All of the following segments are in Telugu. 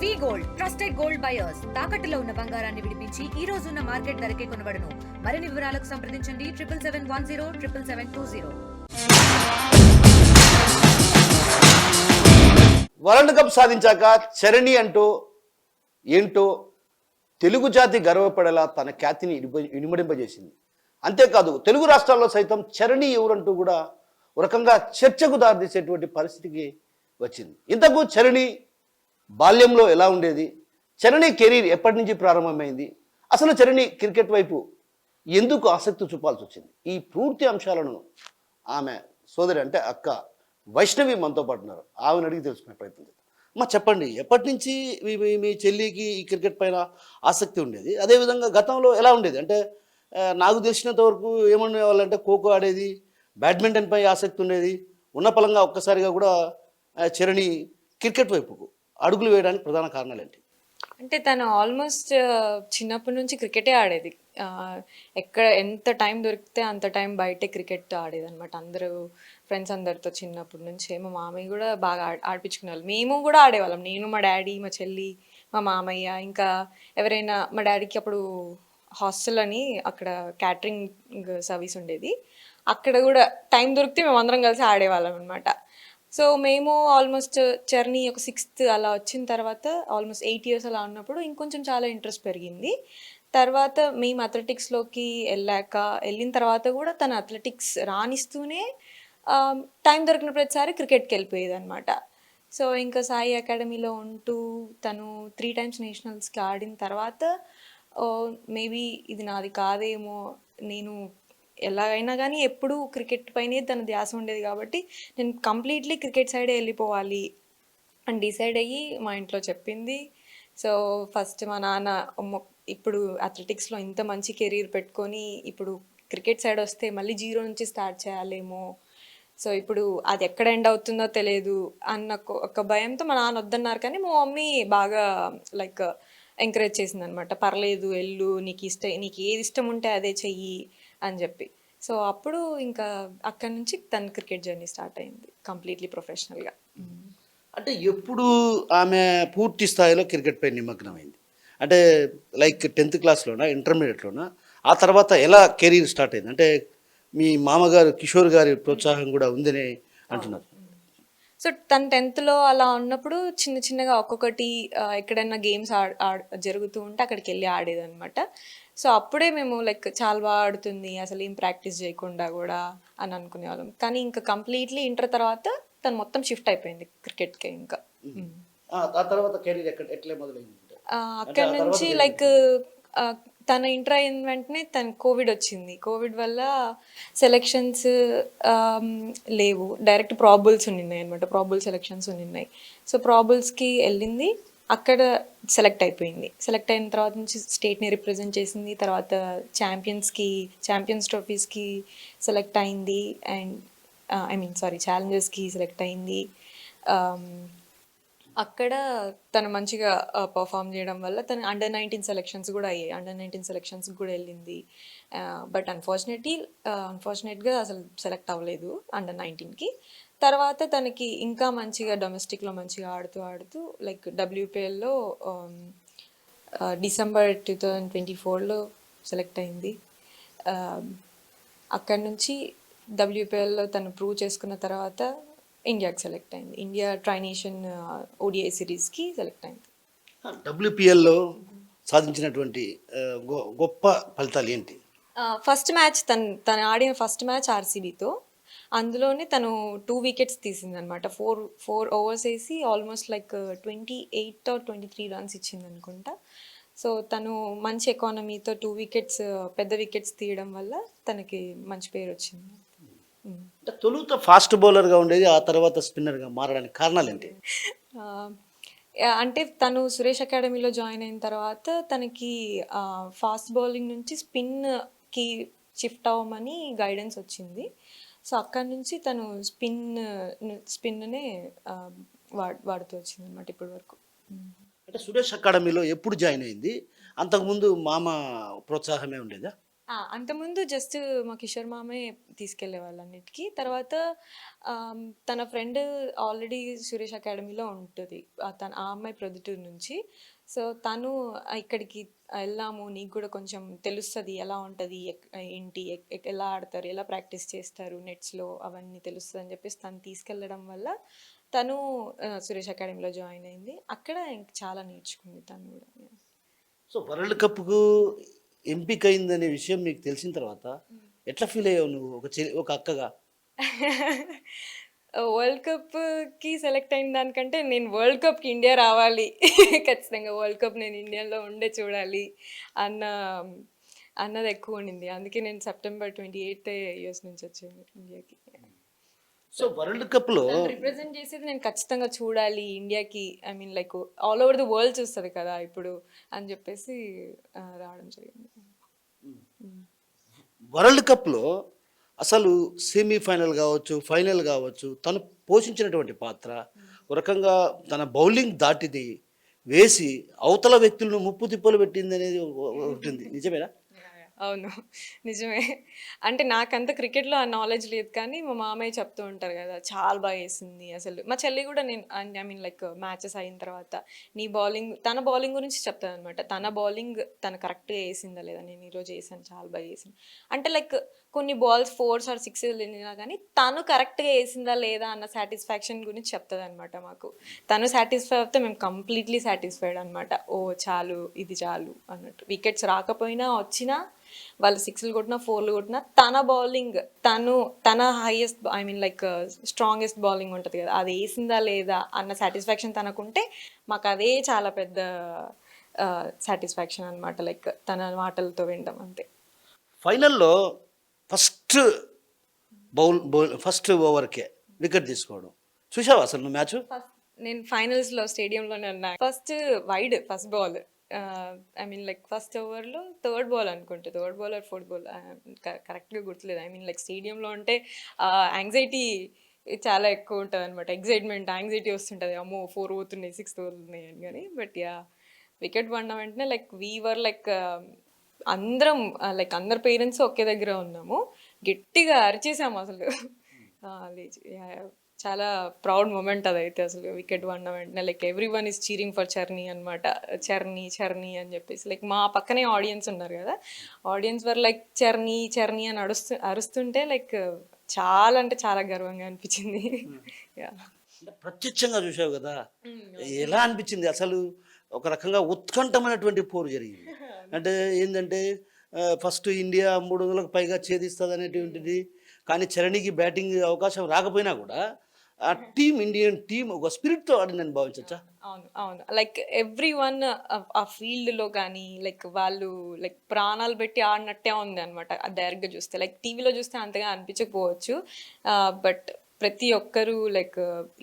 వి గోల్డ్ ట్రస్టెడ్ గోల్డ్ బయర్స్ తాకట్టులో ఉన్న బంగారాన్ని విడిపించి ఈ రోజు ఉన్న మార్కెట్ ధరకే కొనబడును. మరిన్ని వివరాలకు సంప్రదించండి 7771077720. వరల్డ్ కప్ సాధించాక చరణి అంటూ ఏంటో తెలుగు జాతి గర్వపడేలా తన ఖ్యాతిని ఇనుమడింపజేసింది. అంతేకాదు తెలుగు రాష్ట్రాల్లో సైతం చరణి ఎవరంటూ కూడా ఒక రకంగా చర్చకు దారితీసేటువంటి పరిస్థితికి వచ్చింది. ఇంతకు చరణి బాల్యంలో ఎలా ఉండేది, చరణి కెరీర్ ఎప్పటి నుంచి ప్రారంభమైంది, అసలు చరణి క్రికెట్ వైపు ఎందుకు ఆసక్తి చూపాల్సి వచ్చింది, ఈ పూర్తి అంశాలను ఆమె సోదరి అంటే అక్క వైష్ణవి మనతో పాటు ఉన్నారు. ఆమెను అడిగి తెలుసుకునే ప్రయత్నం చేద్దాం. అమ్మ చెప్పండి, ఎప్పటి నుంచి మీ చెల్లికి ఈ క్రికెట్ పైన ఆసక్తి ఉండేది, అదేవిధంగా గతంలో ఎలా ఉండేది? అంటే నాకు తెలిసినంత వరకు ఏమనేవాళ్ళంటే ఖోఖో ఆడేది, బ్యాడ్మింటన్ పై ఆసక్తి ఉండేది, ఉన్న పలంగా ఒక్కసారిగా కూడా చరణి క్రికెట్ వైపుకు అడుగులు వేయడానికి ప్రధాన కారణాలు ఏంటి? అంటే తను ఆల్మోస్ట్ చిన్నప్పటి నుంచి క్రికెటే ఆడేది. ఎక్కడ ఎంత టైం దొరికితే అంత టైం బయటే క్రికెట్ ఆడేది అనమాట. అందరూ ఫ్రెండ్స్ అందరితో చిన్నప్పటి నుంచే. మా మామయ్య కూడా బాగా ఆడిపించుకునేవాళ్ళు, మేము కూడా ఆడేవాళ్ళం. నేను, మా డాడీ, మా చెల్లి, మా మామయ్య, ఇంకా ఎవరైనా. మా డాడీకి అప్పుడు హాస్టల్ అని అక్కడ క్యాటరింగ్ సర్వీస్ ఉండేది. అక్కడ కూడా టైం దొరికితే మేము అందరం కలిసి ఆడేవాళ్ళం అనమాట. సో మేము ఆల్మోస్ట్ జర్నీ ఒక 6th అలా వచ్చిన తర్వాత ఆల్మోస్ట్ 8 years అలా ఉన్నప్పుడు ఇంకొంచెం చాలా ఇంట్రెస్ట్ పెరిగింది. తర్వాత మేము అథ్లెటిక్స్లోకి వెళ్ళిన తర్వాత కూడా తను అథ్లెటిక్స్ రాణిస్తూనే టైం దొరికిన ప్రతిసారి క్రికెట్కి వెళ్ళిపోయేది అనమాట. సో ఇంకా సాయి అకాడమీలో ఉంటూ తను 3 times నేషనల్స్కి ఆడిన తర్వాత మేబీ ఇది నాది కాదేమో, నేను ఎలాగైనా కానీ ఎప్పుడూ క్రికెట్ పైనే తన ధ్యాస ఉండేది కాబట్టి నేను కంప్లీట్లీ క్రికెట్ సైడే వెళ్ళిపోవాలి అని డిసైడ్ అయ్యి మా ఇంట్లో చెప్పింది. సో ఫస్ట్ మా నాన్న ఇప్పుడు అథ్లెటిక్స్లో ఇంత మంచి కెరీర్ పెట్టుకొని ఇప్పుడు క్రికెట్ సైడ్ వస్తే మళ్ళీ 0 నుంచి స్టార్ట్ చేయాలేమో, సో ఇప్పుడు అది ఎక్కడ ఎండ్ అవుతుందో తెలియదు అన్న ఒక భయంతో మా నాన్న వద్దన్నారు. కానీ మా మమ్మీ బాగా లైక్ ఎంకరేజ్ చేసింది అనమాట. పర్లేదు వెళ్ళు, నీకు ఏది ఇష్టం ఉంటే అదే చెయ్యి అని చెప్పి. సో అప్పుడు ఇంకా అక్కడి నుంచి తన క్రికెట్ జర్నీ స్టార్ట్ అయింది కంప్లీట్లీ ప్రొఫెషనల్గా. అంటే ఎప్పుడు ఆమె పూర్తి స్థాయిలో క్రికెట్ పై నిమగ్నమైంది? అంటే లైక్ 10th క్లాస్లోనా, ఇంటర్మీడియట్లోనా? ఆ తర్వాత ఎలా కెరీర్ స్టార్ట్ అయింది? అంటే మీ మామగారు కిషోర్ గారి ప్రోత్సాహం కూడా ఉందని అంటున్నారు. సో తను 10th అలా ఉన్నప్పుడు చిన్నగా ఒక్కొక్కటి ఎక్కడైనా గేమ్స్ జరుగుతూ ఉంటే అక్కడికి వెళ్ళి ఆడేదన్నమాట. సో అప్పుడే మేము లైక్ చాలా బాగా ఆడుతుంది, అసలు ఏం ప్రాక్టీస్ చేయకుండా కూడా అని అనుకునేవాళ్ళం. కానీ ఇంకా కంప్లీట్లీ ఇంటర్ తర్వాత తను మొత్తం షిఫ్ట్ అయిపోయింది క్రికెట్కి. ఇంకా ఆ తర్వాత కెరీర్ ఎట్లా మొదలైంది? అక్కడి నుంచి లైక్ తన ఇంటర్ అయిన వెంటనే తన కోవిడ్ వచ్చింది. కోవిడ్ వల్ల సెలెక్షన్స్ లేవు, డైరెక్ట్ ప్రాబుల్స్ ఉన్నాయి అనమాట. ప్రాబుల్ సెలెక్షన్స్ ఉన్నాయి. సో ప్రాబుల్స్కి వెళ్ళింది, అక్కడ సెలెక్ట్ అయిపోయింది. సెలెక్ట్ అయిన తర్వాత నుంచి స్టేట్ని రిప్రజెంట్ చేసింది. తర్వాత ఛాంపియన్స్ ట్రోఫీస్కి సెలెక్ట్ అయింది. అండ్ ఛాలెంజర్స్కి సెలెక్ట్ అయింది. అక్కడ తను మంచిగా పర్ఫామ్ చేయడం వల్ల తను Under-19 సెలెక్షన్స్ కూడా అయ్యాయి. Under-19 సెలెక్షన్స్కి కూడా వెళ్ళింది. బట్ అన్ఫార్చునేట్గా అసలు సెలెక్ట్ అవ్వలేదు Under-19కి. తర్వాత తనకి ఇంకా మంచిగా డొమెస్టిక్లో మంచిగా ఆడుతూ లైక్ WPLలో December 2024లో సెలెక్ట్ అయింది. అక్కడి నుంచి WPLలో తను ప్రూవ్ చేసుకున్న తర్వాత ఇండియాకి సెలెక్ట్ అయింది. ఇండియా ట్రైనేషన్ ODI సిరీస్కి సెలెక్ట్ అయింది. WPLలో సాధించినటువంటి గొప్ప ఫలితాలు ఏంటి? ఫస్ట్ మ్యాచ్ తను ఆడిన ఫస్ట్ మ్యాచ్ RCBతో, అందులోనే తను 2 wickets తీసింది అనమాట. 4 overs వేసి ఆల్మోస్ట్ లైక్ 28 or 23 runs ఇచ్చింది అనుకుంటా. సో తను మంచి ఎకానమీతో 2 wickets పెద్ద వికెట్స్ తీయడం వల్ల తనకి మంచి పేరు వచ్చింది. తొలుత ఫాస్ట్ బౌలర్గా ఉండేది, ఆ తర్వాత స్పిన్నర్గా మారడానికి కారణాలు ఏంటి? అంటే తను సురేష్ అకాడమీలో జాయిన్ అయిన తర్వాత తనకి ఫాస్ట్ బౌలింగ్ నుంచి స్పిన్కి షిఫ్ట్ అవ్వమని గైడెన్స్ వచ్చింది. సో అక్కడి నుంచి తను స్పిన్నే వాడుతూ వచ్చింది అనమాట ఇప్పటి వరకు. అంటే సురేష్ అకాడమీలో ఎప్పుడు జాయిన్ అయింది? అంతకుముందు మామ ప్రోత్సాహమే ఉండేదా? అంతకుముందు జస్ట్ మా కిషోర్ మామయ్య తీసుకెళ్లే వాళ్ళు అన్నిటికీ. తర్వాత తన ఫ్రెండ్ ఆల్రెడీ సురేష్ అకాడమీలో ఉంటుంది. ఆ అమ్మాయి ప్రొద్దుటూరు నుంచి. సో తను ఇక్కడికి వెళ్దాము, నీకు కూడా కొంచెం తెలుస్తుంది ఎలా ఉంటుంది, ఏంటి, ఎలా ఆడతారు, ఎలా ప్రాక్టీస్ చేస్తారు నెట్స్లో, అవన్నీ తెలుస్తుంది అని చెప్పేసి తను తీసుకెళ్ళడం వల్ల తను సురేష్ అకాడమీలో జాయిన్ అయింది. అక్కడ ఇంక చాలా నేర్చుకుంది తను కూడా. సో వరల్డ్ కప్కు ఎంపిక అయిందనే విషయం మీకు తెలిసిన తర్వాత ఎట్లా ఫీల్ అయ్యావు నువ్వు ఒక అక్కగా? వరల్డ్ కప్కి సెలెక్ట్ అయిన దానికంటే నేను వరల్డ్ కప్కి ఇండియా రావాలి, ఖచ్చితంగా వరల్డ్ కప్ నేను ఇండియాలో ఉండే చూడాలి అన్న అన్నది ఎక్కువ ఉండింది. అందుకే నేను సెప్టెంబర్ 28 యూఎస్ నుంచి వచ్చాను ఇండియాకి. సో వరల్డ్ కప్లో రిప్రజెంట్ చేసేది నేను ఖచ్చితంగా చూడాలి ఇండియాకి, I mean like all over the world చూస్తుంది కదా ఇప్పుడు అని చెప్పేసి రావడం జరిగింది. వరల్డ్ కప్లో అసలు సెమీఫైనల్ కావచ్చు, ఫైనల్ కావచ్చు, తను పోషించినటువంటి పాత్ర ఒక రకంగా తన బౌలింగ్ దాటిది వేసి అవతల వ్యక్తులను ముప్పు తిప్పలు పెట్టింది అనేది ఉంటుంది, నిజమేనా? అవును, నిజమే. అంటే నాకంత క్రికెట్లో ఆ నాలెడ్జ్ లేదు, కానీ మా మామయ్య చెప్తూ ఉంటారు కదా చాలా బాగా వేసింది అసలు. మా చెల్లి కూడా నేను ఐ మీన్ లైక్ మ్యాచెస్ అయిన తర్వాత నీ బౌలింగ్, తన బౌలింగ్ గురించి చెప్తాను అనమాట. తన బౌలింగ్ తను కరెక్ట్గా వేసిందా లేదా, నేను ఈరోజు వేసాను చాలా బాగా వేసాను అంటే లైక్ కొన్ని బాల్స్ 4s or 6s వెళ్ళినా కానీ తను కరెక్ట్గా వేసిందా లేదా అన్న సాటిస్ఫాక్షన్ గురించి చెప్తుంది అనమాట మాకు. తను సాటిస్ఫై అవుతే మేము కంప్లీట్లీ సాటిస్ఫైడ్ అనమాట. ఓ చాలు, ఇది చాలు అన్నట్టు. వికెట్స్ రాకపోయినా వచ్చినా, వాళ్ళు 6లు కొట్టినా 4లు కొట్టినా తన బౌలింగ్, తన highest I mean like strongest bowling ఉంటుంది కదా, అది వేసిందా లేదా అన్న సాటిస్ఫాక్షన్ తనకుంటే మాకు అదే చాలా పెద్ద సాటిస్ఫాక్షన్ అనమాట. లైక్ తన మాటలతో వినడం అంతే. ఫైనల్లో ఫస్ట్ ఓవర్కే వికెట్ తీసుకోవడం చూసావా అసలు నువ్వు మ్యాచ్? నేను ఫైనల్స్లో స్టేడియంలోనే ఉన్నా. First wide first ball, I mean like first ఓవర్లో థర్డ్ బాల్ అనుకుంటే, third ball or fourth ball కరెక్ట్గా గుర్తులేదు. ఐ మీన్ లైక్ స్టేడియంలో ఉంటే యాంగ్జైటీ చాలా ఎక్కువ ఉంటుంది అనమాట. ఎగ్జైట్మెంట్, యాంగ్జైటీ వస్తుంటుంది, అమ్మో 4 పోతున్నాయి 6 పోతున్నాయి అని. కానీ బట్ యా, వికెట్ పడిన వెంటనే లైక్ వీవర్ లైక్ అందరం లైక్ అందరి పేరెంట్స్ ఒకే దగ్గర ఉన్నాము, గట్టిగా అరిచేసాము అసలు. లేచి చాలా ప్రౌడ్ మూమెంట్ అదైతే అసలు. వికెట్ పడిన వెంటనే like everyone is cheering for Charani అనమాట. చర్నీ అని చెప్పేసి లైక్ మా పక్కనే ఆడియన్స్ ఉన్నారు కదా, ఆడియన్స్ వర్ లైక్ చర్నీ అని అరుస్తుంటే లైక్ చాలా అంటే చాలా గర్వంగా అనిపించింది. ప్రత్యక్షంగా చూసావు కదా, ఎలా అనిపించింది అసలు? ఒక రకంగా ఉత్కంఠమైనటువంటి పోరు జరిగింది. అంటే ఏంటంటే ఫస్ట్ ఇండియా 300లకు పైగా ఛేదిస్తుంది అనేటువంటిది, కానీ చరణికి బ్యాటింగ్ అవకాశం రాకపోయినా కూడా ఆ ఇండియన్ టీం ఒక స్పిరిట్తో ఆడిందని భావించచ్చా? అవును లైక్ ఎవ్రీ వన్ ఆ ఫీల్డ్లో కానీ లైక్ వాళ్ళు లైక్ ప్రాణాలు పెట్టి ఆడినట్టే ఉంది అనమాట. డైరెక్ట్గా చూస్తే లైక్ టీవీలో చూస్తే అంతగా అనిపించకపోవచ్చు, బట్ ప్రతి ఒక్కరు లైక్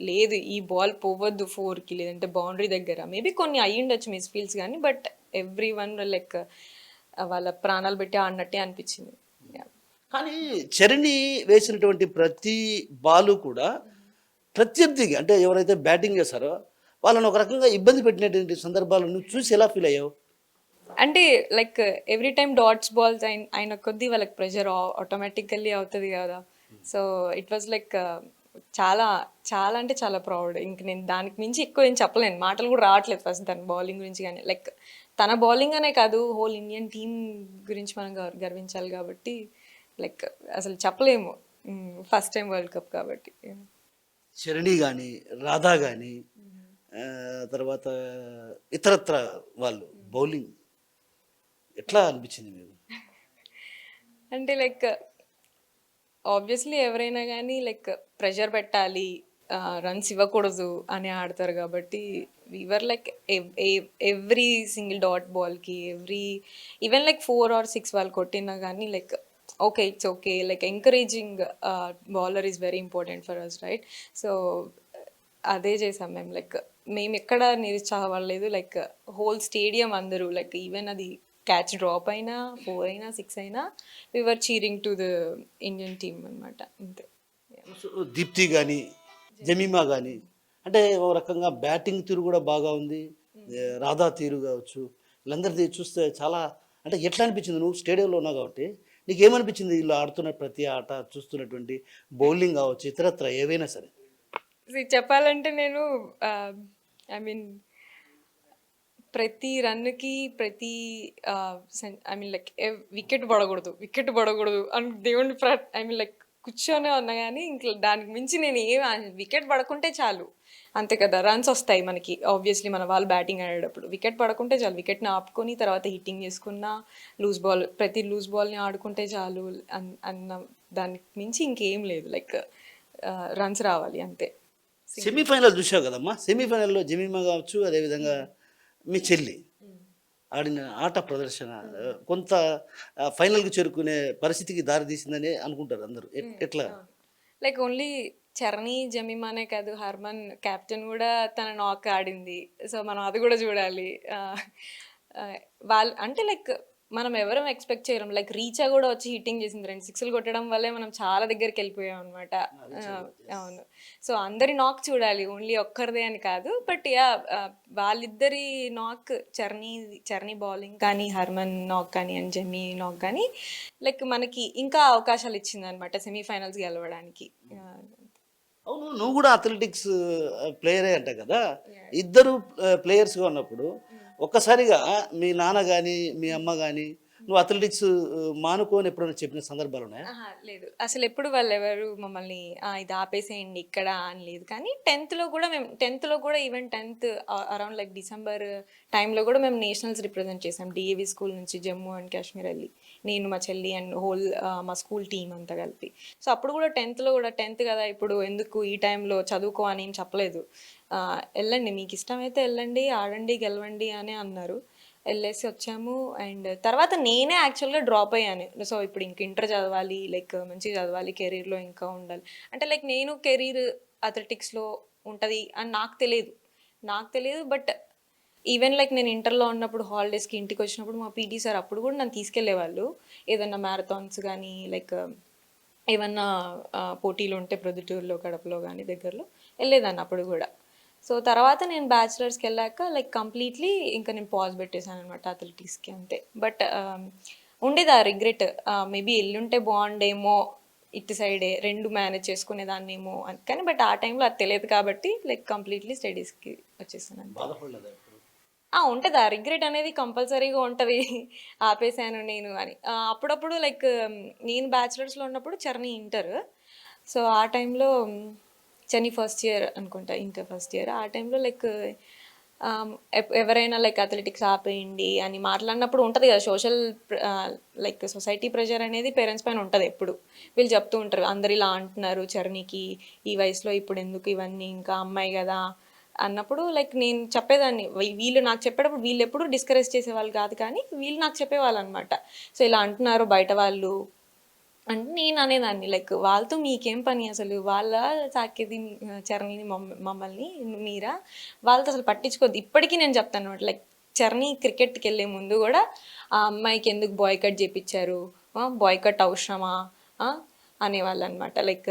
లేదు ఈ బాల్ పోవద్దు 4కి, లేదంటే బౌండరీ దగ్గర మేబీ కొన్ని అయ్యిండొచ్చు మిస్ ఫీల్డ్స్ కానీ, బట్ ఎవ్రీ వన్ లైక్ వాళ్ళ ప్రాణాలు పెట్టి ఆడినట్టే అనిపించింది. కానీ చరణి వేసినటువంటి ప్రతి బాలు కూడా ప్రత్యర్థికి, అంటే ఎవరైతే బ్యాటింగ్ చేస్తారో వాళ్ళని ఒక రకంగా ఇబ్బంది పెట్టినటువంటి సందర్భాలు నువ్వు చూసి ఎలా ఫీల్ అయ్యావు? అంటే like every time dots balls అయిన కొద్దీ వాళ్ళకి ప్రెషర్ ఆటోమేటికల్లీ అవుతుంది కదా. సో ఇట్ వాజ్ లైక్ చాలా చాలా అంటే చాలా ప్రౌడ్. ఇంక నేను దానికి మించి ఎక్కువ ఏం చెప్పలేను, మాటలు కూడా రావట్లేదు ఫస్ట్ దాని బౌలింగ్ గురించి. కానీ లైక్ తన బౌలింగ్ అనే కాదు, హోల్ ఇండియన్ టీమ్ గురించి మనం గర్వించాలి కాబట్టి లైక్ అసలు చెప్పలేము, ఫస్ట్ టైం వరల్డ్ కప్ కాబట్టి. చరణి కానీ, రాధా కానీ, తర్వాత ఇతరత్ర వాళ్ళు బౌలింగ్ ఎట్లా అనిపించింది మీకు? అంటే లైక్ ఆబ్వియస్లీ ఎవరైనా కానీ లైక్ ప్రెషర్ పెట్టాలి, రన్స్ ఇవ్వకూడదు అని ఆడతారు కాబట్టి we were like every single dot బాల్కి ఈవెన్ లైక్ 4 or 6 వాళ్ళు కొట్టినా కానీ like okay it's okay, like encouraging bowler is very important for us, right? So అదే చేసాం మేము. లైక్ మేము ఎక్కడ నిరుత్సాహపడలేదు, లైక్ హోల్ స్టేడియం అందరూ లైక్ ఈవెన్ అది క్యాచ్ డ్రాప్ అయినా 4 అయినా 6 అయినా we are cheering to the Indian team అనమాట, అంతే. దీప్తి కానీ, జమీమా కానీ, అంటే ఒక రకంగా బ్యాటింగ్ తీరు కూడా బాగా ఉంది. రాధా తీరు కావచ్చు, వీళ్ళందరిది చూస్తే చాలా అంటే ఎట్లా అనిపించింది? నువ్వు స్టేడియంలో ఉన్నావు కాబట్టి నీకేమనిపించింది వీళ్ళు ఆడుతున్న ప్రతి ఆట చూస్తున్నటువంటి బౌలింగ్ కావచ్చు ఇతరత్ర ఏవైనా సరే? చెప్పాలంటే నేను ఐ మీన్ ప్రతి రన్నుకి ప్రతి ఐ మీన్ లైక్ వికెట్ పడకూడదు అని దేవుడిని ఐ మీన్ లైక్ కూర్చొనే ఉన్నా కానీ ఇంకా దానికి మించి నేను వికెట్ పడకుంటే చాలు అంతే కదా, రన్స్ వస్తాయి మనకి ఆబ్వియస్లీ మన వాళ్ళు బ్యాటింగ్ ఆడేటప్పుడు. వికెట్ పడకుంటే చాలు, వికెట్ని ఆపుకొని తర్వాత హిట్టింగ్ చేసుకున్న ప్రతి లూజ్ బాల్ని ఆడుకుంటే చాలు అన్న దానికి మించి ఇంకేం లేదు, లైక్ రన్స్ రావాలి అంతే. సెమీఫైనల్ చూసావు కదమ్మా, సెమీఫైనల్లో జమీమా కావచ్చు అదేవిధంగా మీ చెల్లి ఆడిన ఆట ప్రదర్శన కొంత ఫైనల్కి చేరుకునే పరిస్థితికి దారితీసిందని అనుకుంటారు అందరూ. ఎట్లా? లైక్ ఓన్లీ చరణి జమీమానే కాదు, హర్మన్ కెప్టెన్ కూడా తన నాక్ ఆడింది. సో మనం అది కూడా చూడాలి. వాళ్ళు అంటే లైక్ మనం ఎవరం ఎక్స్పెక్ట్ చేయడం, లైక్ రీచా కూడా వచ్చి హిట్టింగ్ చేసింది, 2 సిక్స్లు కొట్టడం వల్లే మనం చాలా దగ్గరికి వెళ్ళిపోయాం అనమాట. అవును, సో అందరి నాక్ చూడాలి, ఓన్లీ ఒక్కరిదే అని కాదు. బట్ యా, వాళ్ళిద్దరి నాక్, చరణి బౌలింగ్ కానీ, హర్మన్ నాక్ కానీ అండ్ జెమీ నాక్ కానీ లైక్ మనకి ఇంకా అవకాశాలు ఇచ్చింది అనమాట సెమీఫైనల్స్ గెలవడానికి. అవును, నువ్వు కూడా అథ్లెటిక్స్ ప్లేయరే అంట కదా. ఇద్దరు ప్లేయర్స్గా ఉన్నప్పుడు ఒక్కసారిగా మీ నాన్న కానీ మీ అమ్మ కానీ నువ్వు అథ్లెటిక్స్ మానుకోని ఎప్పుడైనా చెప్పిన సందర్భాలు ఉన్నాయా? లేదు, అసలు ఎప్పుడు వాళ్ళు ఎవరు మమ్మల్ని ఇది ఆపేసేయండి ఇక్కడ అని లేదు. కానీ 10th లో కూడా even 10th around like December టైంలో కూడా మేము నేషనల్స్ రిప్రజెంట్ చేసాం. డిఏవి స్కూల్ నుంచి జమ్మూ అండ్ కాశ్మీర్ వెళ్ళి, నేను మా చెల్లి అండ్ హోల్ మా స్కూల్ టీం అంతా కలిపి. సో అప్పుడు కూడా 10th కదా, ఇప్పుడు ఎందుకు ఈ టైంలో చదువుకో అని ఏం చెప్పలేదు. వెళ్ళండి, మీకు ఇష్టమైతే వెళ్ళండి, ఆడండి, గెలవండి అని అన్నారు. వెళ్ళేసి వచ్చాము. అండ్ తర్వాత నేనే యాక్చువల్గా డ్రాప్ అయ్యాను. సో ఇప్పుడు ఇంక ఇంటర్ చదవాలి, లైక్ మంచిగా చదవాలి, కెరీర్లో ఇంకా ఉండాలి అంటే లైక్ నేను కెరీర్ అథ్లెటిక్స్లో ఉంటుంది అని నాకు తెలియదు. బట్ ఈవెన్ లైక్ నేను ఇంటర్లో ఉన్నప్పుడు హాలిడేస్కి ఇంటికి వచ్చినప్పుడు మా పీటీ సార్ అప్పుడు కూడా నన్ను తీసుకెళ్లేవాళ్ళు. ఏదన్నా మ్యారథాన్స్ కానీ లైక్ ఏమన్నా పోటీలు ఉంటే ప్రొద్దుటూరులో, కడపలో కానీ దగ్గరలో వెళ్ళేదాన్ని అప్పుడు కూడా. సో తర్వాత నేను బ్యాచిలర్స్కి వెళ్ళాక లైక్ కంప్లీట్లీ ఇంకా నేను పాజ్ పెట్టేశాను అనమాట అథ్లెటిక్స్కి, అంతే. బట్ ఉండేది ఆ రిగ్రెట్, మేబీ ఎల్లుంటే బాగుండేమో, ఇటు సైడే 2 మేనేజ్ చేసుకునేదాన్నేమో అని. కానీ బట్ ఆ టైంలో అది తెలియదు కాబట్టి లైక్ కంప్లీట్లీ స్టడీస్కి వచ్చేసాను. ఉంటుంది ఆ రిగ్రెట్ అనేది, కంపల్సరీగా ఉంటుంది, ఆపేసాను నేను అని. అప్పుడప్పుడు లైక్ నేను బ్యాచిలర్స్లో ఉన్నప్పుడు చరణి ఇంటర్, సో ఆ టైంలో చని ఫస్ట్ ఇయర్ అనుకుంటా, ఇంటర్ ఫస్ట్ ఇయర్. ఆ టైంలో లైక్ ఎవరైనా లైక్ అథ్లెటిక్స్ ఆపేయండి అని మాట్లాడినప్పుడు ఉంటుంది కదా సోషల్ లైక్ సొసైటీ ప్రెషర్ అనేది పేరెంట్స్ పైన ఉంటుంది ఎప్పుడు. వీళ్ళు చెప్తూ ఉంటారు, అందరు ఇలా అంటున్నారు చరణికి ఈ వయసులో ఇప్పుడు ఎందుకు ఇవన్నీ, ఇంకా అమ్మాయి కదా అన్నప్పుడు లైక్ నేను చెప్పేదాన్ని. వీళ్ళు నాకు చెప్పేటప్పుడు వీళ్ళు ఎప్పుడు డిస్కరేజ్ చేసేవాళ్ళు కాదు, కానీ వీళ్ళు నాకు చెప్పేవాళ్ళు అనమాట. సో ఇలా అంటున్నారు బయట వాళ్ళు అంటే నేను అనేదాన్ని లైక్ వాళ్ళతో మీకేం పని, అసలు వాళ్ళ సాకేది చరణిని మమ్మల్ని మీరా, వాళ్ళతో అసలు పట్టించుకోద్దు. ఇప్పటికీ నేను చెప్తాను అనమాట, లైక్ చరణి క్రికెట్కి వెళ్ళే ముందు కూడా ఆ అమ్మాయికి ఎందుకు బాయ్కట్ చేయించారు, బాయ్కట్ అవసరమా అనేవాళ్ళు అనమాట. లైక్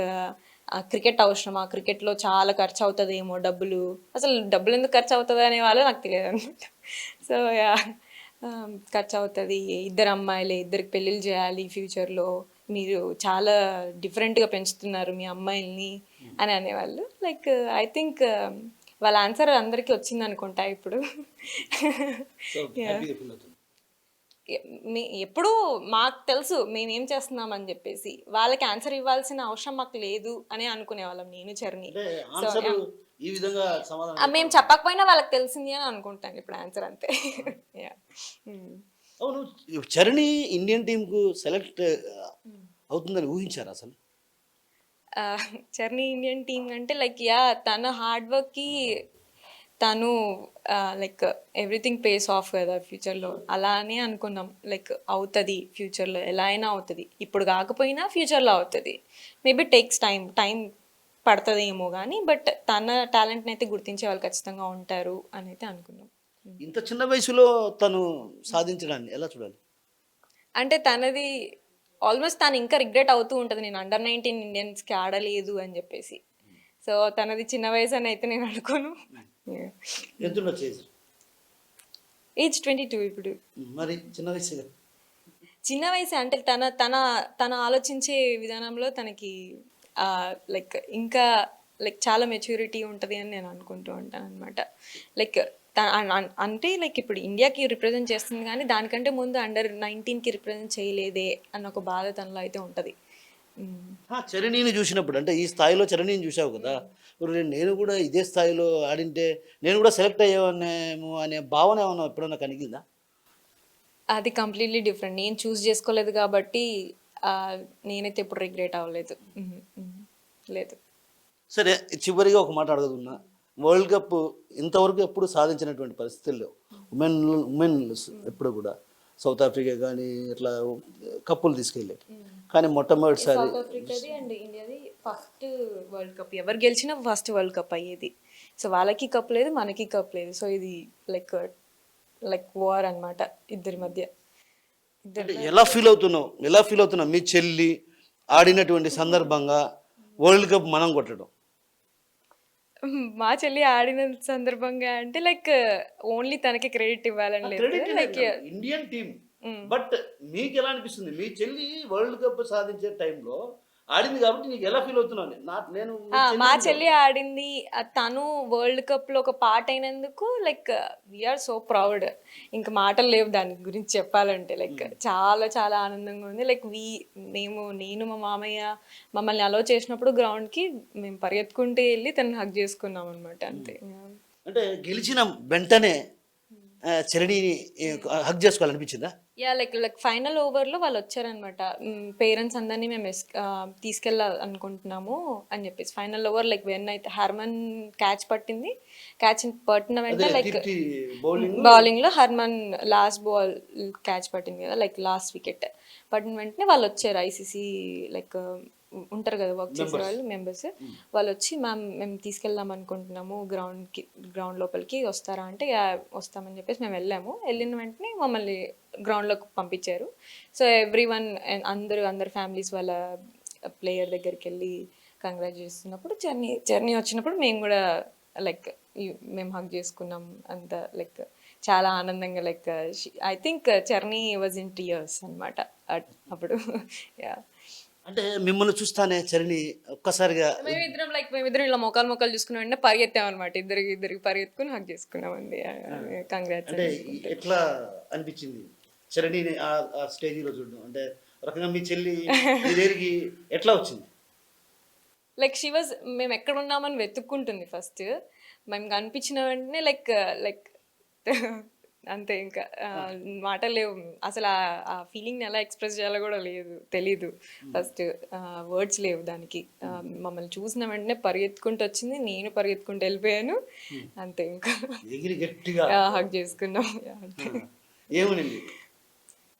క్రికెట్ అవసరమా, క్రికెట్లో చాలా ఖర్చు అవుతుందేమో డబ్బులు, అసలు డబ్బులు ఎందుకు ఖర్చు అవుతుంది అనేవాళ్ళు నాకు తెలియదు అనమాట. సో ఖర్చు అవుతుంది, 2 అమ్మాయిలే, 2 పెళ్ళిళ్ళు చేయాలి ఫ్యూచర్లో, మీరు చాలా డిఫరెంట్గా పెంచుతున్నారు మీ అమ్మాయిల్ని అని అనేవాళ్ళు. లైక్ ఐ థింక్ వాళ్ళ ఆన్సర్ అందరికీ వచ్చింది అనుకుంటా ఇప్పుడు. ఎప్పుడు మాకు తెలుసు మేమేం చేస్తున్నామని చెప్పేసి, వాళ్ళకి ఆన్సర్ ఇవ్వాల్సిన అవసరం మాకు లేదు అని అనుకునే వాళ్ళం నేను చరణి. సో మేము చెప్పకపోయినా వాళ్ళకి తెలిసింది అని అనుకుంటాను ఇప్పుడు ఆన్సర్, అంతే. అవును, చరణి ఇండియన్ టీంకు సెలెక్ట్ అవుతుందని ఊహించారు అసలు? చరణి ఇండియన్ టీం అంటే లైక్ తన హార్డ్ వర్క్కి తను లైక్ ఎవ్రీథింగ్ పేస్ ఆఫ్ కదా ఫ్యూచర్లో, అలానే అనుకున్నాం. లైక్ అవుతుంది ఫ్యూచర్లో, ఎలా అయినా అవుతుంది, ఇప్పుడు కాకపోయినా ఫ్యూచర్లో అవుతుంది. మేబీ టేక్స్ టైం పడుతుందేమో కానీ బట్ తన టాలెంట్ని అయితే గుర్తించే వాళ్ళు ఖచ్చితంగా ఉంటారు అని అయితే అనుకున్నాం. ఇంత చిన్న వయసులో తను సాధించడాన్ని ఎలా చూడాలి? అంటే తనది ఆల్మోస్ట్ తను ఇంకా రిగ్రెట్ అవుతూ ఉంటుంది, నేను అండర్-19 ఇండియన్స్కి ఆడలేదు అని చెప్పేసి. సో తనది చిన్న వయసు అని అయితే నేను అనుకోను. ఎంత ఉండొచ్చు ఏజ్? ఏజ్ 22 ఇప్పుడు. మరి చిన్న వయసు చిన్న వయసే అంటే తన తన తన ఆలోచించే విధానంలో తనకి లైక్ ఇంకా లైక్ చాలా మెచ్యూరిటీ ఉంటుంది అని నేను అనుకుంటూ ఉంటాను అనమాట. లైక్ అంటే లైక్ ఇప్పుడు ఇండియాకి రిప్రజెంట్ చేస్తుంది కానీ దానికంటే ముందు అండర్-19కి రిప్రజెంట్ చేయలేదే అన్న ఒక బాధ తనలో అయితే ఉంటుంది. చరణిని చూసినప్పుడు అంటే ఈ స్థాయిలో చరణిని చూసావు కదా, ఇప్పుడు నేను కూడా ఇదే స్థాయిలో ఆడింటే నేను కూడా సెలెక్ట్ అయ్యేవానేమో అనే భావన ఏమన్నా ఎప్పుడన్నా కలిగిందా? అది కంప్లీట్లీ డిఫరెంట్. నేను చూస్ చేసుకోలేదు కాబట్టి నేనైతే ఎప్పుడు రిగ్రెట్ అవ్వలేదు. లేదు. సరే, చివరిగా ఒక మాట అడుగుతున్నా. వరల్డ్ కప్ ఇంతవరకు ఎప్పుడు సాధించినటువంటి పరిస్థితుల్లో ఉమెన్ ఎప్పుడు కూడా సౌత్ ఆఫ్రికా కానీ ఇట్లా కప్పులు తీసుకెళ్ళారు, కానీ మొట్టమొదటిసారి సౌత్ ఆఫ్రికాది అండ్ ఇండియాది ఫస్ట్ వరల్డ్ కప్. ఎవరు గెలిచినా ఫస్ట్ వరల్డ్ కప్ అయ్యేది. సో వాళ్ళకి కప్ లేదు, మనకి కప్ లేదు. సో ఇది లైక్ లైక్ వార్ అన్నమాట ఇద్దరి మధ్య. అంటే ఎలా ఫీల్ అవుతున్నావు మీ చెల్లి ఆడినటువంటి సందర్భంగా వరల్డ్ కప్ మనం కొట్టడం? మా చెల్లి ఆడిన సందర్భంగా అంటే లైక్ ఓన్లీ తనకి క్రెడిట్ ఇవ్వాలని లేదు. లైక్ ఇండియన్ టీమ్, బట్ మీకు ఎలా అనిపిస్తుంది మీ చెల్లి వరల్డ్ కప్ సాధించే టైంలో ఆడింది కాబట్టి నీకు ఎలా ఫీల్ అవుతున్నావు? నేను మా చెల్లి ఆడింది, తను వరల్డ్ కప్ లో ఒక పార్ట్ అయినందుకు లైక్ వీఆర్ సో ప్రౌడ్. ఇంకా మాటలు లేవు దాని గురించి చెప్పాలంటే. లైక్ చాలా చాలా ఆనందంగా ఉంది. లైక్ నేను మా మామయ్య మమ్మల్ని అలో చేసినప్పుడు గ్రౌండ్ కి మేము పరిగెత్తుకుంటూ వెళ్ళి తనని హగ్ చేసుకున్నాం అనమాట. అంతే. అంటే గెలిచిన వెంటనే చరణిని హగ్ చేసుకోవాలనిపించిందా? లైక్ ఫైనల్ ఓవర్లో వాళ్ళు వచ్చారనమాట. పేరెంట్స్ అందరినీ మేము తీసుకెళ్ళాలనుకుంటున్నాము అని చెప్పేసి ఫైనల్ ఓవర్ లైక్ వెన్ అయితే హర్మన్ క్యాచ్ పట్టింది. క్యాచ్ పట్టిన వెంటనే లైక్ బౌలింగ్లో హర్మన్ లాస్ట్ బాల్ క్యాచ్ పట్టింది కదా, లైక్ లాస్ట్ వికెట్ పట్టిన వెంటనే వాళ్ళు వచ్చారు. ఐసీసీ లైక్ ఉంటారు కదా వర్క్ చేసే వాళ్ళు మెంబర్స్, వాళ్ళు వచ్చి మేము తీసుకెళ్దాం అనుకుంటున్నాము గ్రౌండ్ లోపలికి వస్తారా అంటే వస్తామని చెప్పేసి మేము వెళ్ళిన వెంటనే మమ్మల్ని గ్రౌండ్లోకి పంపించారు. సో అందరు ఫ్యామిలీస్ వాళ్ళ ప్లేయర్ దగ్గరికి వెళ్ళి కంగ్రాట్ చేస్తున్నప్పుడు చర్నీ వచ్చినప్పుడు మేము కూడా లైక్ మేము హగ్ చేసుకున్నాం. అంత లైక్ చాలా ఆనందంగా like I think Charani was in tears అనమాట అప్పుడు. అంటే మిమ్మల్ని చూస్తానే చరణి ఒక్కసారిగా మేమిద్దరం ఇలా మొక్కలు చూసుకున్న వెంటనే పరిగెత్తాం అనమాట. ఇద్దరికి పరిగెత్తుకుని హక్ చేసుకున్నామండి. కంగ్రాట్స్. అంటే ఎట్లా అనిపించింది చరణిని ఆ స్టేజ్లో చూడడం? అంటే రకంగా మీ చెల్లి మీ దగ్గరికి ఎట్లా వచ్చింది? లైక్ మేము ఎక్కడ ఉన్నామని వెతుక్కుంటుంది ఫస్ట్. మేము కనిపించిన వెంటనే లైక్ అంతే. ఇంకా మాటలు లేవు అసలు. ఆ ఫీలింగ్ని ఎలా ఎక్స్ప్రెస్ చేయాలో కూడా తెలీదు ఫస్ట్. వర్డ్స్ లేవు దానికి. మమ్మల్ని చూసిన వెంటనే పరిగెత్తుకుంటూ వచ్చింది, నేను పరిగెత్తుకుంటూ వెళ్ళిపోయాను. అంతే. ఇంకా హగ్ చేసుకున్నాం.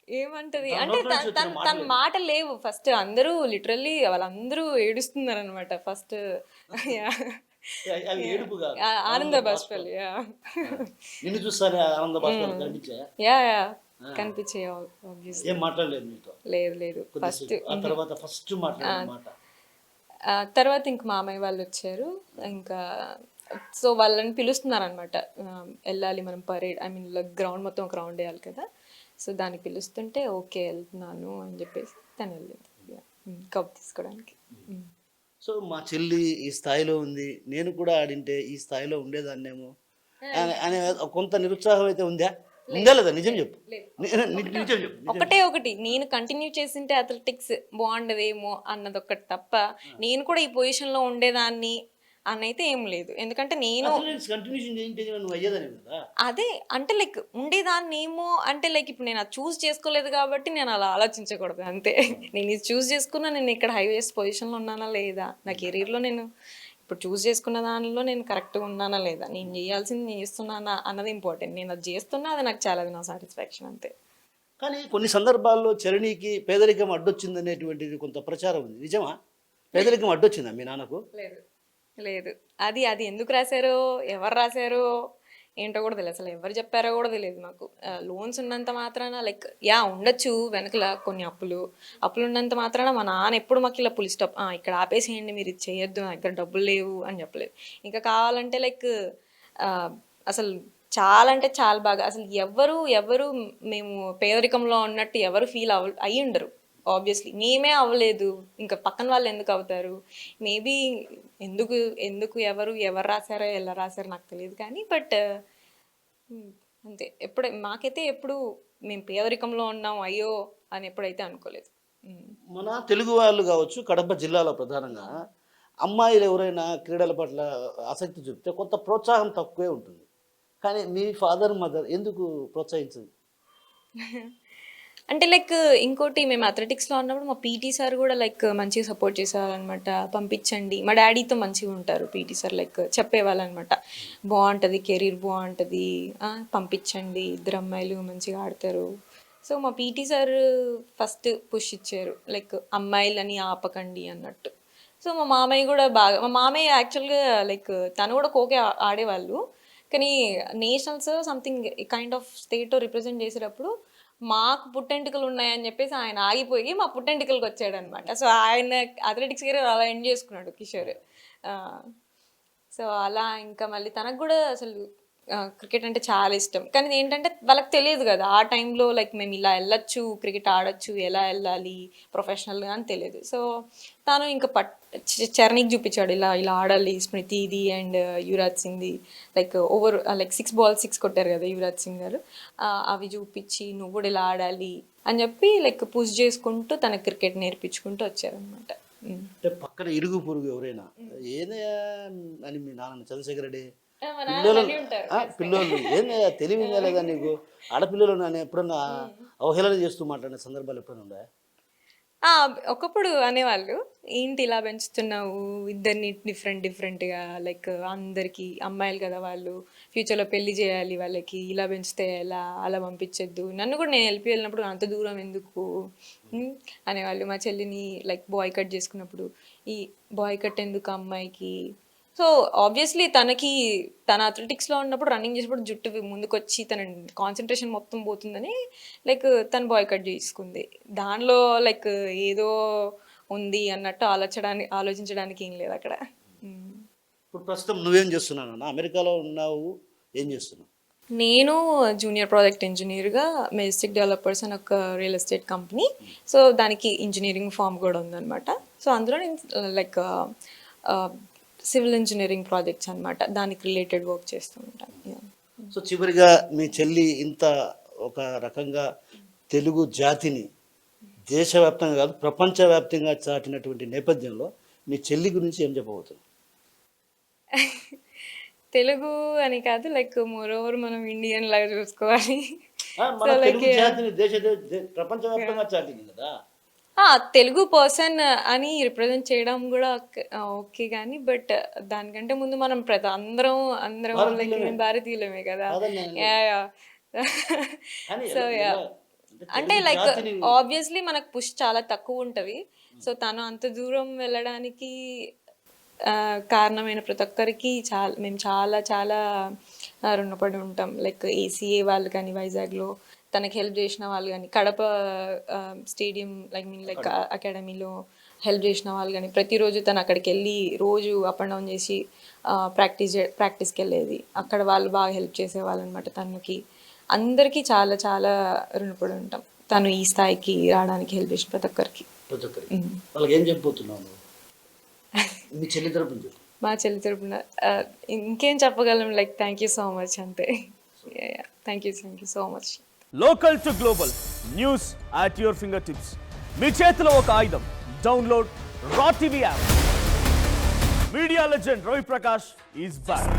ఏమంటది అంటే తన మాటలు లేవు ఫస్ట్. అందరూ లిటరల్లీ వాళ్ళందరూ ఏడుస్తున్నారు అనమాట ఫస్ట్. ఆనంద బాష్పాలు కనిపించాయి. లేదు ఫస్ట్. తర్వాత ఇంక మామయ్య వాళ్ళు వచ్చారు. ఇంకా సో వాళ్ళని పిలుస్తున్నారు అనమాట. వెళ్ళాలి మనం పరేడ్, ఐ మీన్ గ్రౌండ్ మొత్తం ఒక రౌండ్ వేయాలి కదా. సో దానికి పిలుస్తుంటే ఓకే వెళ్తున్నాను అని చెప్పేసి తను వెళ్ళింది కప్ తీసుకోవడానికి. సో మా చెల్లి ఈ స్థాయిలో ఉంది, నేను కూడా ఆడింటే ఈ స్థాయిలో ఉండేదాన్నేమో అనే కొంత నిరుత్సాహం అయితే ఉందా లేదా? నిజం చెప్పు. ఒకటి నేను కంటిన్యూ చేసింటే అథ్లెటిక్స్ బాగుండదేమో అన్నది ఒక్కటి తప్ప నేను కూడా ఈ పొజిషన్ లో ఉండేదాన్ని అని అయితే ఏం లేదు. ఎందుకంటే నేను అదే అంటే లైక్ ఉండేదాన్ని ఏమో అంటే లైక్ ఇప్పుడు నేను అది చూస్ చేసుకోలేదు కాబట్టి నేను అలా ఆలోచించకూడదు అంతే. నేను ఇది చూస్ చేసుకున్నా, నేను ఇక్కడ హైయెస్ట్ పొజిషన్లో ఉన్నానా లేదా, నా కెరీర్లో నేను ఇప్పుడు చూస్ చేసుకున్న దానిలో నేను కరెక్ట్గా ఉన్నానా లేదా, నేను చేయాల్సింది నేను చేస్తున్నానా అన్నది ఇంపార్టెంట్. నేను అది చేస్తున్నా, అది నాకు చాలా నా సాటిస్ఫాక్షన్ అంతే. కానీ కొన్ని సందర్భాల్లో చరణికి పేదరికం అడ్డొచ్చింది అనేటువంటిది కొంత ప్రచారం ఉంది, నిజమా? పేదరికం అడ్డొచ్చిందా మీ నాన్నకు? లేదు. అది ఎందుకు రాశారో, ఎవరు రాశారో ఏంటో కూడా తెలియదు. అసలు ఎవరు చెప్పారో కూడా తెలియదు నాకు. లోన్స్ ఉన్నంత మాత్రాన లైక్ ఉండొచ్చు వెనకల కొన్ని అప్పులు ఉన్నంత మాత్రాన మా నాన్న ఎప్పుడు మాకు ఇలా పులి స్టాప్ ఇక్కడ ఆపేసేయండి, మీరు ఇది చేయొద్దు, నా దగ్గర డబ్బులు లేవు అని చెప్పలేదు. ఇంకా కావాలంటే లైక్ అసలు చాలా అంటే చాలా బాగా. అసలు ఎవరు మేము పేదరికంలో ఉన్నట్టు ఎవరు ఫీల్ అయ్యి ఉండరు. ఆబ్వియస్లీ మేమే అవ్వలేదు, ఇంకా పక్కన వాళ్ళు ఎందుకు అవుతారు? మేబీ ఎందుకు ఎవరు రాశారో ఎలా రాశారో నాకు తెలియదు కానీ బట్ అంతే. మాకైతే ఎప్పుడు మేము పేదరికంలో ఉన్నాం అయ్యో అని ఎప్పుడైతే అనుకోలేదు. మన తెలుగు వాళ్ళు కావచ్చు, కడప జిల్లాలో ప్రధానంగా అమ్మాయిలు ఎవరైనా క్రీడల పట్ల ఆసక్తి చూపితే కొంత ప్రోత్సాహం తక్కువే ఉంటుంది. కానీ మీ ఫాదర్ మదర్ ఎందుకు ప్రోత్సహించదు? అంటే లైక్ ఇంకోటి, మేము అథ్లెటిక్స్లో ఉన్నప్పుడు మా పీటీ సార్ కూడా లైక్ మంచిగా సపోర్ట్ చేసేవాళ్ళనమాట. పంపించండి, మా డాడీతో మంచిగా ఉంటారు పీటీ సార్, లైక్ చెప్పేవాళ్ళు అనమాట, బాగుంటుంది కెరీర్ బాగుంటుంది, పంపించండి, ఇద్దరు అమ్మాయిలు మంచిగా ఆడతారు. సో మా పీటీ సార్ ఫస్ట్ పుష్ ఇచ్చారు, లైక్ అమ్మాయిలని ఆపకండి అన్నట్టు. సో మా మామయ్య కూడా బాగా, మా మామయ్య యాక్చువల్గా లైక్ తను కూడా ఖోఖో ఆడేవాళ్ళు, కానీ nationals something kind of state represent చేసేటప్పుడు మాకు పుట్టెంటుకలు ఉన్నాయని చెప్పేసి ఆయన ఆగిపోయి మా పుట్టెంటుకలకు వచ్చాడు అనమాట. సో ఆయన అథ్లెటిక్స్ కెరీర్ అలా ఎండ్ చేసుకున్నాడు కిషోర్. సో అలా ఇంకా మళ్ళీ తనకు కూడా అసలు క్రికెట్ అంటే చాలా ఇష్టం. కానీ ఏంటంటే వాళ్ళకి తెలియదు కదా ఆ టైంలో, లైక్ మేము ఇలా వెళ్ళొచ్చు, క్రికెట్ ఆడొచ్చు, ఎలా వెళ్ళాలి ప్రొఫెషనల్గా అని తెలియదు. సో తను ఇంకా చరణ్కి చూపించాడు, ఇలా ఆడాలి, స్మృతిది అండ్ యువరాజ్ సింగ్ది, లైక్ లైక్ 6 balls 6 కొట్టారు కదా యువరాజ్ సింగ్ గారు, అవి చూపించి నువ్వు కూడా ఇలా ఆడాలి అని చెప్పి లైక్ పుష్ చేసుకుంటూ తన క్రికెట్ నేర్పించుకుంటూ వచ్చారనమాట. అంటే పక్కన ఇరుగు పొరుగు ఎవరైనా ఏదే అని మీ నాన్న చంద్రశేఖర్ రెడ్డి పిల్లలు ఏందా తెలివి లేదా నీకు, ఆడపిల్లలు నన్ను ఎప్పుడన్నా అవహేళన చేస్తూ మాట్లాడిన సందర్భాలు ఎప్పుడైనా ఉన్నాయా? ఒకప్పుడు అనేవాళ్ళు, ఏంటి ఇలా పెంచుతున్నావు ఇద్దరిని డిఫరెంట్గా, లైక్ అందరికీ అమ్మాయిలు కదా వాళ్ళు, ఫ్యూచర్లో పెళ్లి చేయాలి వాళ్ళకి, ఇలా పెంచితే ఎలా, అలా పంపించద్దు, నన్ను కూడా నేను వెళ్ళి వెళ్ళినప్పుడు అంత దూరం ఎందుకు అనేవాళ్ళు. మా చెల్లిని లైక్ బాయ్ కట్ చేసుకున్నప్పుడు, ఈ బాయ్ కట్ ఎందుకు అమ్మాయికి. సో ఆబ్వియస్లీ తన అథ్లెటిక్స్లో ఉన్నప్పుడు రన్నింగ్ చేసినప్పుడు జుట్టు ముందుకు వచ్చి తన కాన్సన్ట్రేషన్ మొత్తం పోతుందని లైక్ తను బాయ్ కట్ చేసుకుంది. దానిలో లైక్ ఏదో ఉంది అన్నట్టు ఆలోచించడానికి ఏం లేదు అక్కడ. ఇప్పుడు ప్రస్తుతం నువ్వేం చేస్తున్నావు? అమెరికాలో ఉన్నావు, ఏం చేస్తున్నావు? నేను జూనియర్ ప్రాజెక్ట్ ఇంజనీర్గా మెజెస్టిక్ డెవలపర్స్ అని ఒక రియల్ ఎస్టేట్ కంపెనీ, సో దానికి ఇంజనీరింగ్ ఫామ్ కూడా ఉందన్నమాట. సో అందులో నేను లైక్ సివిల్ ఇంజనీరింగ్ ప్రాజెక్ట్స్ అనమాట, దానికి రిలేటెడ్ వర్క్ చేస్తూ ఉంటాను. సో చివరిగా మీ చెల్లి ఇంత ఒక రకంగా తెలుగు జాతిని దేశవ్యాప్తంగా కాదు ప్రపంచవ్యాప్తంగా చాటినటువంటి నేపథ్యంలో మీ చెల్లి గురించి ఏం చెప్పబోతుంది? తెలుగు అని కాదు, లైక్ మోరోవర్ మనం ఇండియన్ లాగా చూసుకోవాలి. ప్రపంచవ్యాప్తంగా చాటింది కదా, తెలుగు పర్సన్ అని రిప్రజెంట్ చేయడం కూడా ఓకే కానీ బట్ దానికంటే ముందు మనం అందరం లైక్ భారతీయులమే కదా. సో అంటే లైక్ ఆబ్వియస్లీ మనకు పుష్ చాలా తక్కువ ఉంటుంది. సో తను అంత దూరం వెళ్ళడానికి కారణమైన ప్రతి ఒక్కరికి మేము చాలా రుణపడి ఉంటాం. లైక్ ACA వాళ్ళు కానీ వైజాగ్లో తనకి హెల్ప్ చేసిన వాళ్ళు కానీ, కడప స్టేడియం లైక్ అకాడమీలో హెల్ప్ చేసిన వాళ్ళు కానీ, ప్రతిరోజు తను అక్కడికి వెళ్ళి రోజు అప్ అండ్ డౌన్ చేసి ప్రాక్టీస్కి వెళ్ళేది. అక్కడ వాళ్ళు బాగా హెల్ప్ చేసేవాళ్ళు అనమాట. తనకి అందరికీ చాలా రుణపడి ఉంటాం. తను ఈ స్థాయికి రావడానికి హెల్ప్ చేసిన ప్రతి ఒక్కరికి. వాళ్ళకి ఏం చెప్పబోతున్నాను? మీ చెల్లి తరపున? మా చెల్లి తరపున ఇంకేం చెప్పగలం, like thank you so much అంతే. Thank you so much. Local to global news at your fingertips. మీ చేతిలో ఒక ఆయుధం. Download Raw TV app. Media legend Ravi Prakash is back.